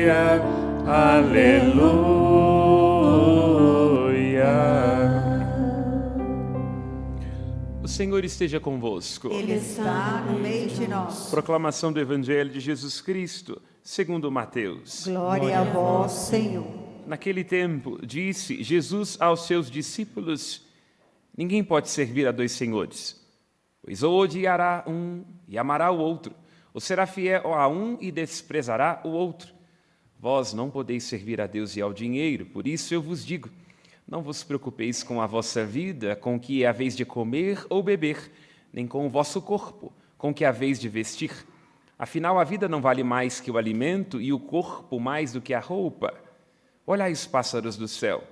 Aleluia, aleluia. O Senhor esteja convosco. Ele está no meio de nós. Proclamação do Evangelho de Jesus Cristo, segundo Mateus. Glória a vós, Senhor. Naquele tempo, disse Jesus aos seus discípulos: ninguém pode servir a dois senhores, pois ou odiará um e amará o outro, ou será fiel a um e desprezará o outro. Vós não podeis servir a Deus e ao dinheiro, por isso eu vos digo: não vos preocupeis com a vossa vida, com o que haveis de comer ou beber, nem com o vosso corpo, com o que haveis de vestir. Afinal, a vida não vale mais que o alimento e o corpo mais do que a roupa. Olhai os pássaros do céu.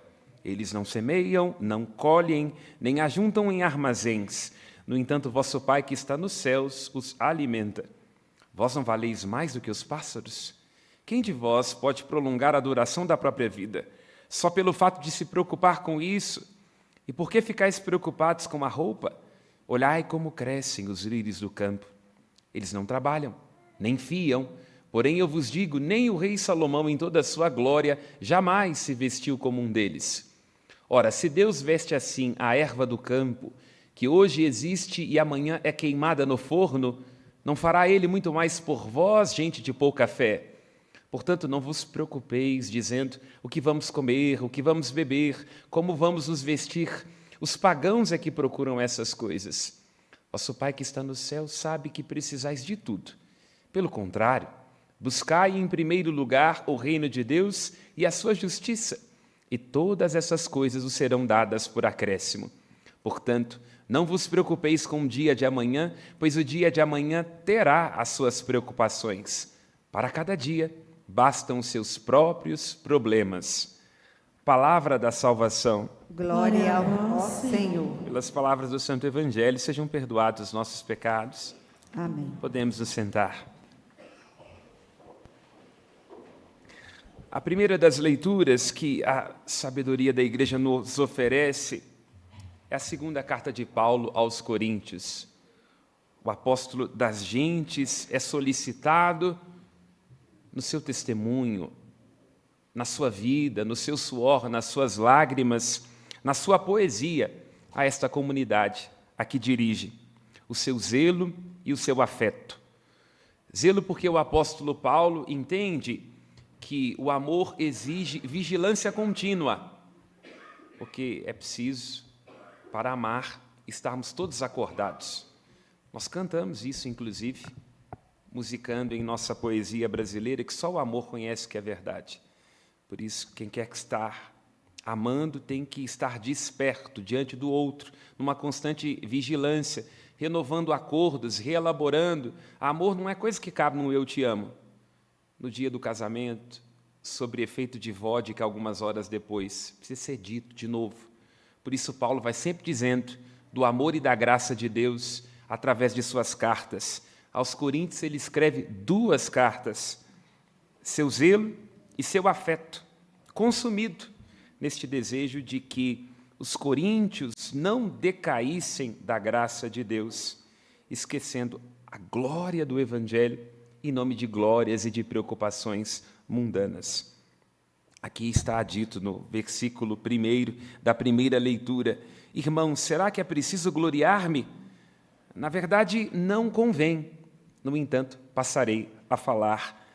Eles não semeiam, não colhem, nem ajuntam em armazéns. No entanto, vosso Pai que está nos céus os alimenta. Vós não valeis mais do que os pássaros? Quem de vós pode prolongar a duração da própria vida, só pelo fato de se preocupar com isso? E por que ficais preocupados com a roupa? Olhai como crescem os lírios do campo. Eles não trabalham, nem fiam. Porém, eu vos digo, nem o rei Salomão, em toda a sua glória, jamais se vestiu como um deles. Ora, se Deus veste assim a erva do campo, que hoje existe e amanhã é queimada no forno, não fará Ele muito mais por vós, gente de pouca fé? Portanto, não vos preocupeis, dizendo o que vamos comer, o que vamos beber, como vamos nos vestir. Os pagãos é que procuram essas coisas. Vosso Pai que está no céu sabe que precisais de tudo. Pelo contrário, buscai em primeiro lugar o reino de Deus e a sua justiça, e todas essas coisas os serão dadas por acréscimo. Portanto, não vos preocupeis com o dia de amanhã, pois o dia de amanhã terá as suas preocupações. Para cada dia, bastam os seus próprios problemas. Palavra da salvação. Glória a vós, Senhor. Pelas palavras do Santo Evangelho, sejam perdoados os nossos pecados. Amém. Podemos nos sentar. A primeira das leituras que a sabedoria da Igreja nos oferece é a segunda carta de Paulo aos Coríntios. O apóstolo das gentes é solicitado no seu testemunho, na sua vida, no seu suor, nas suas lágrimas, na sua poesia, a esta comunidade a que dirige, o seu zelo e o seu afeto. Zelo porque o apóstolo Paulo entende que o amor exige vigilância contínua, porque é preciso, para amar, estarmos todos acordados. Nós cantamos isso, inclusive, musicando em nossa poesia brasileira, que só o amor conhece que é verdade. Por isso, quem quer que estar amando tem que estar desperto diante do outro, numa constante vigilância, renovando acordos, reelaborando. Amor não é coisa que cabe no eu te amo. No dia do casamento, sob efeito de vodka algumas horas depois, precisa ser dito de novo. Por isso Paulo vai sempre dizendo do amor e da graça de Deus através de suas cartas. Aos Coríntios ele escreve 2 cartas, seu zelo e seu afeto, consumido neste desejo de que os coríntios não decaíssem da graça de Deus, esquecendo a glória do Evangelho em nome de glórias e de preocupações mundanas. Aqui está dito no versículo 1 da primeira leitura: irmãos, será que é preciso gloriar-me? Na verdade, não convém. No entanto, passarei a falar.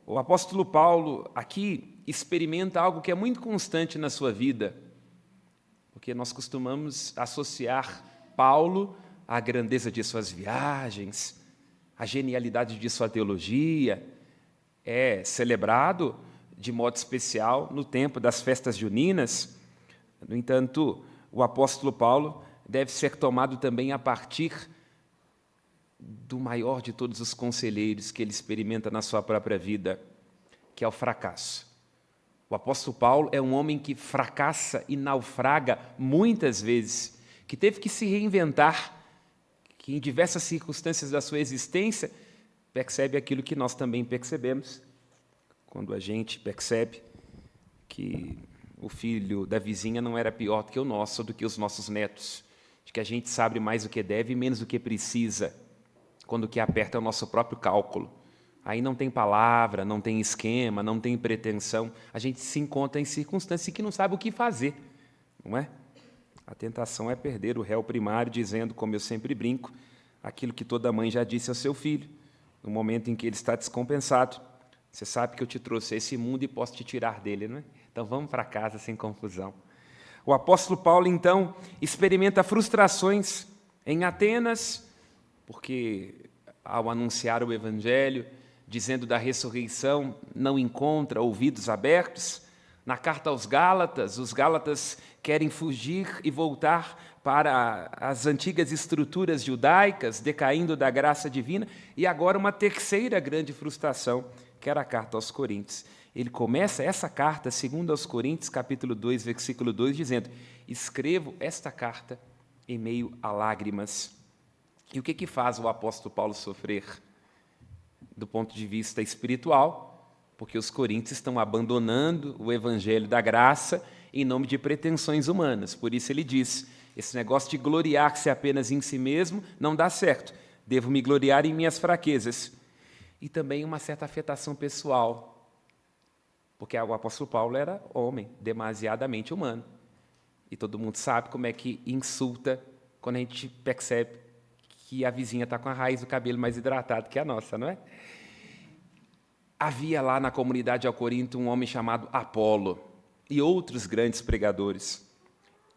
O apóstolo Paulo aqui experimenta algo que é muito constante na sua vida, porque nós costumamos associar Paulo à grandeza de suas viagens, a genialidade de sua teologia. É celebrado de modo especial no tempo das festas juninas. No entanto, o apóstolo Paulo deve ser tomado também a partir do maior de todos os conselheiros que ele experimenta na sua própria vida, que é o fracasso. O apóstolo Paulo é um homem que fracassa e naufraga muitas vezes, que teve que se reinventar, que em diversas circunstâncias da sua existência percebe aquilo que nós também percebemos, quando a gente percebe que o filho da vizinha não era pior do que o nosso, do que os nossos netos, de que a gente sabe mais do que deve e menos do que precisa, quando o que aperta é o nosso próprio cálculo. Aí não tem palavra, não tem esquema, não tem pretensão. A gente se encontra em circunstâncias que não sabe o que fazer, não é? A tentação é perder o réu primário, dizendo, como eu sempre brinco, aquilo que toda mãe já disse ao seu filho, no momento em que ele está descompensado. Você sabe que eu te trouxe a esse mundo e posso te tirar dele, não é? Então vamos para casa sem confusão. O apóstolo Paulo, então, experimenta frustrações em Atenas, porque ao anunciar o evangelho, dizendo da ressurreição, não encontra ouvidos abertos. Na carta aos Gálatas, os Gálatas querem fugir e voltar para as antigas estruturas judaicas, decaindo da graça divina, e agora uma terceira grande frustração, que era a carta aos Coríntios. Ele começa essa carta, segundo aos Coríntios, capítulo 2, versículo 2, dizendo: escrevo esta carta em meio a lágrimas. E o que faz o apóstolo Paulo sofrer? Do ponto de vista espiritual, porque os coríntios estão abandonando o evangelho da graça em nome de pretensões humanas. Por isso ele diz, esse negócio de gloriar-se apenas em si mesmo não dá certo. Devo me gloriar em minhas fraquezas. E também uma certa afetação pessoal, porque o apóstolo Paulo era homem, demasiadamente humano. E todo mundo sabe como é que insulta quando a gente percebe que a vizinha está com a raiz do cabelo mais hidratado que a nossa, não é? Havia lá na comunidade ao Corinto um homem chamado Apolo e outros grandes pregadores.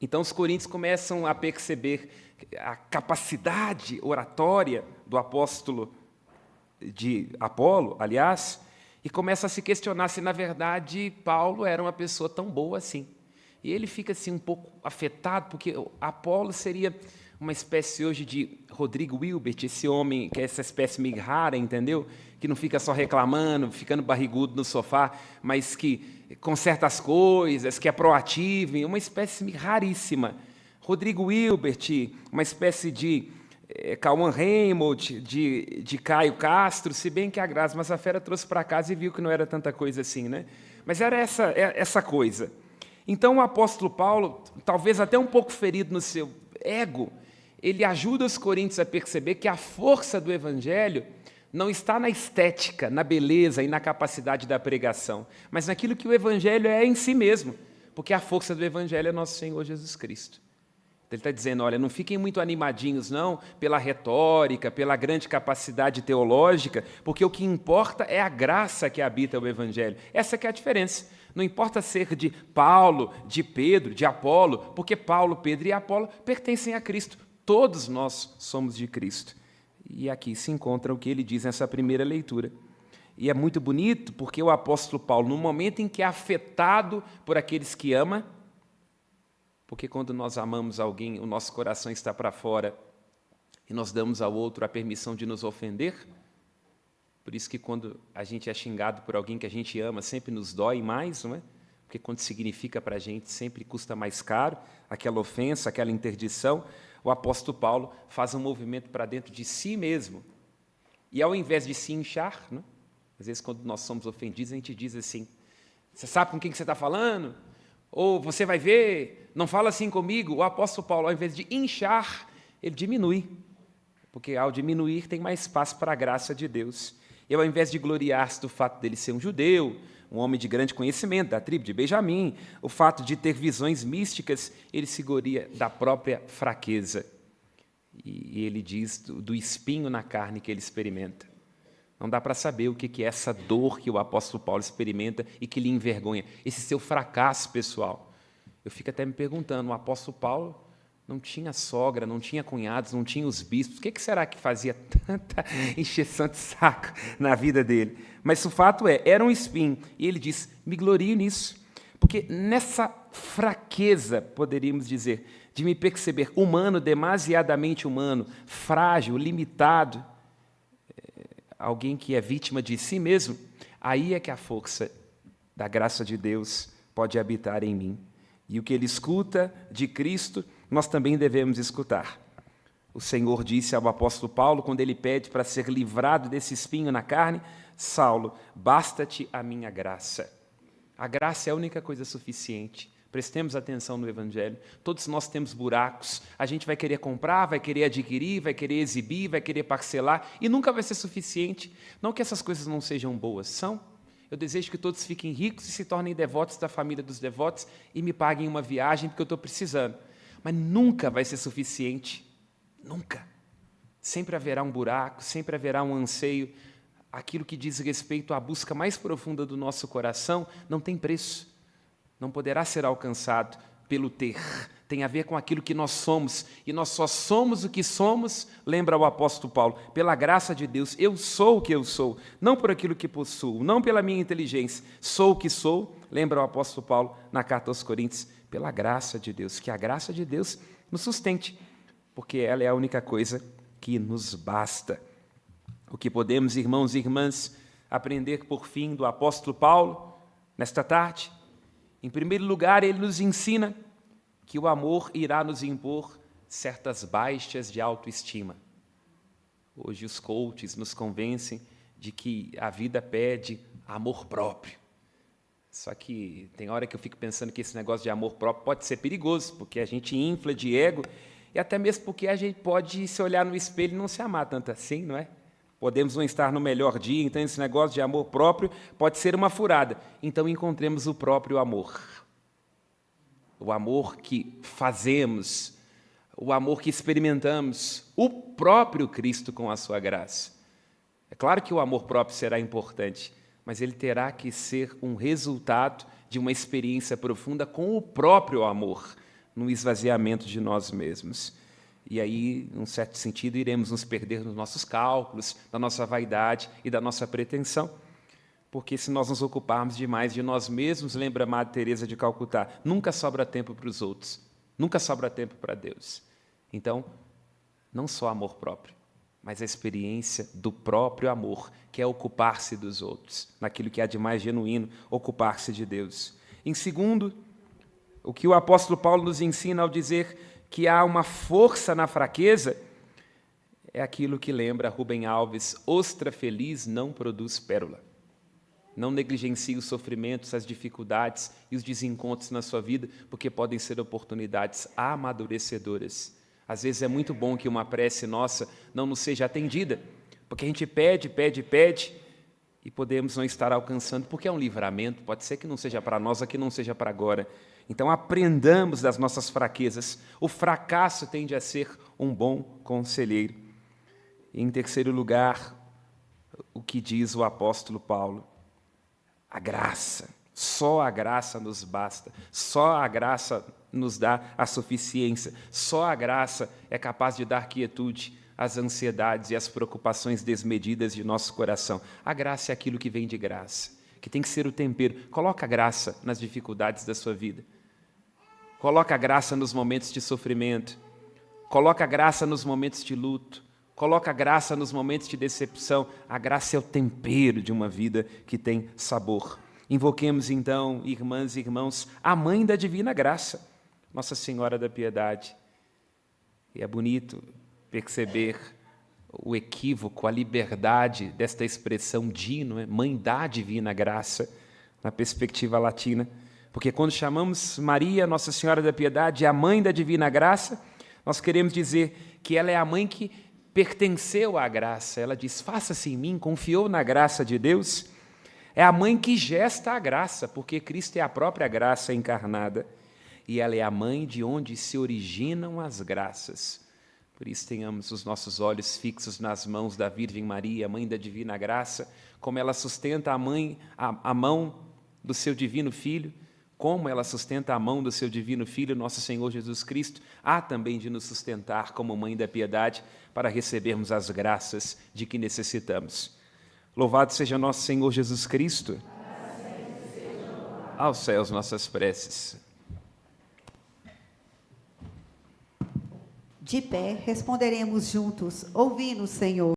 Então os coríntios começam a perceber a capacidade oratória do apóstolo de Apolo, aliás, e começam a se questionar se, na verdade, Paulo era uma pessoa tão boa assim. E ele fica assim um pouco afetado, porque Apolo seria uma espécie hoje de Rodrigo Wilbert, esse homem que é essa espécie meio rara, entendeu? Que não fica só reclamando, ficando barrigudo no sofá, mas que conserta as coisas, que é proativo, uma espécie raríssima. Rodrigo Wilbert, uma espécie de Cauã Raymond, de Caio Castro, se bem que a Graça Massafera trouxe para casa e viu que não era tanta coisa assim, né? Mas era essa coisa. Então o apóstolo Paulo, talvez até um pouco ferido no seu ego, ele ajuda os coríntios a perceber que a força do evangelho não está na estética, na beleza e na capacidade da pregação, mas naquilo que o evangelho é em si mesmo, porque a força do evangelho é nosso Senhor Jesus Cristo. Ele está dizendo, olha, não fiquem muito animadinhos, não, pela retórica, pela grande capacidade teológica, porque o que importa é a graça que habita o evangelho. Essa que é a diferença. Não importa ser de Paulo, de Pedro, de Apolo, porque Paulo, Pedro e Apolo pertencem a Cristo. Todos nós somos de Cristo. E aqui se encontra o que ele diz nessa primeira leitura. E é muito bonito porque o apóstolo Paulo, no momento em que é afetado por aqueles que ama, porque quando nós amamos alguém, o nosso coração está para fora e nós damos ao outro a permissão de nos ofender. Por isso que quando a gente é xingado por alguém que a gente ama, sempre nos dói mais, não é? Porque quando significa para a gente, sempre custa mais caro aquela ofensa, aquela interdição. O apóstolo Paulo faz um movimento para dentro de si mesmo. E ao invés de se inchar, né? Às vezes quando nós somos ofendidos, a gente diz assim, você sabe com quem que você está falando? Ou você vai ver, não fala assim comigo. O apóstolo Paulo, ao invés de inchar, ele diminui. Porque ao diminuir tem mais espaço para a graça de Deus. E ao invés de gloriar-se do fato dele ser um judeu, um homem de grande conhecimento, da tribo de Benjamim, o fato de ter visões místicas, ele se gloria da própria fraqueza. E ele diz do espinho na carne que ele experimenta. Não dá para saber o que é essa dor que o apóstolo Paulo experimenta e que lhe envergonha, esse seu fracasso pessoal. Eu fico até me perguntando, o apóstolo Paulo não tinha sogra, não tinha cunhados, não tinha os bispos, o que será que fazia tanta encheção de saco na vida dele? Mas o fato era um espinho, e ele diz, me glorio nisso, porque nessa fraqueza, poderíamos dizer, de me perceber humano, demasiadamente humano, frágil, limitado, alguém que é vítima de si mesmo, aí é que a força da graça de Deus pode habitar em mim. E o que ele escuta de Cristo, nós também devemos escutar. O Senhor disse ao apóstolo Paulo, quando ele pede para ser livrado desse espinho na carne, Saulo, basta-te a minha graça. A graça é a única coisa suficiente Prestemos atenção no Evangelho. Todos nós temos buracos. A gente vai querer comprar, vai querer adquirir, vai querer exibir, vai querer parcelar, e nunca vai ser suficiente. Não que essas coisas não sejam boas, são. Eu desejo que todos fiquem ricos e se tornem devotos da família dos devotos e me paguem uma viagem porque eu estou precisando. Mas nunca vai ser suficiente. Nunca. Sempre haverá um buraco, sempre haverá um anseio. Aquilo que diz respeito à busca mais profunda do nosso coração não tem preço. Não poderá ser alcançado pelo ter. Tem a ver com aquilo que nós somos. E nós só somos o que somos, lembra o apóstolo Paulo, pela graça de Deus. Eu sou o que eu sou, não por aquilo que possuo, não pela minha inteligência. Sou o que sou, lembra o apóstolo Paulo na carta aos Coríntios, pela graça de Deus. Que a graça de Deus nos sustente, porque ela é a única coisa que nos basta. O que podemos, irmãos e irmãs, aprender por fim do apóstolo Paulo nesta tarde? Em primeiro lugar, ele nos ensina que o amor irá nos impor certas baixas de autoestima. Hoje os coaches nos convencem de que a vida pede amor próprio. Só que tem hora que eu fico pensando que esse negócio de amor próprio pode ser perigoso, porque a gente infla de ego, e até mesmo porque a gente pode se olhar no espelho e não se amar tanto assim, não é? Podemos não estar no melhor dia, então esse negócio de amor próprio pode ser uma furada. Então encontremos o próprio amor. O amor que fazemos, o amor que experimentamos, o próprio Cristo com a sua graça. É claro que o amor próprio será importante, mas ele terá que ser um resultado de uma experiência profunda com o próprio amor, no esvaziamento de nós mesmos. E aí, num certo sentido, iremos nos perder nos nossos cálculos, da nossa vaidade e da nossa pretensão, porque se nós nos ocuparmos demais de nós mesmos, lembra a Madre Teresa de Calcutá, nunca sobra tempo para os outros, nunca sobra tempo para Deus. Então, não só amor próprio, mas a experiência do próprio amor, que é ocupar-se dos outros, naquilo que há de mais genuíno, ocupar-se de Deus. Em segundo, o que o apóstolo Paulo nos ensina ao dizer que há uma força na fraqueza, é aquilo que lembra Rubem Alves, ostra feliz não produz pérola. Não negligencie os sofrimentos, as dificuldades e os desencontros na sua vida, porque podem ser oportunidades amadurecedoras. Às vezes é muito bom que uma prece nossa não nos seja atendida, porque a gente pede, e podemos não estar alcançando, porque é um livramento, pode ser que não seja para nós, que não seja para agora. Então, aprendamos das nossas fraquezas. O fracasso tende a ser um bom conselheiro. E, em terceiro lugar, o que diz o apóstolo Paulo? A graça. Só a graça nos basta. Só a graça nos dá a suficiência. Só a graça é capaz de dar quietude às ansiedades e às preocupações desmedidas de nosso coração. A graça é aquilo que vem de graça, que tem que ser o tempero. Coloca a graça nas dificuldades da sua vida. Coloca a graça nos momentos de sofrimento. Coloca a graça nos momentos de luto. Coloca a graça nos momentos de decepção. A graça é o tempero de uma vida que tem sabor. Invoquemos, então, irmãs e irmãos, a Mãe da Divina Graça, Nossa Senhora da Piedade. E é bonito perceber o equívoco, a liberdade desta expressão não é? Mãe da Divina Graça, na perspectiva latina. Porque quando chamamos Maria, Nossa Senhora da Piedade, a Mãe da Divina Graça, nós queremos dizer que ela é a mãe que pertenceu à graça. Ela diz, faça-se em mim, confiou na graça de Deus. É a mãe que gesta a graça, porque Cristo é a própria graça encarnada. E ela é a mãe de onde se originam as graças. Por isso tenhamos os nossos olhos fixos nas mãos da Virgem Maria, Mãe da Divina Graça, como ela sustenta a mão do seu divino Filho, como ela sustenta a mão do seu divino Filho, nosso Senhor Jesus Cristo, há também de nos sustentar como Mãe da Piedade para recebermos as graças de que necessitamos. Louvado seja nosso Senhor Jesus Cristo. Aos céus nossas preces. De pé, responderemos juntos, ouvi-nos, Senhor.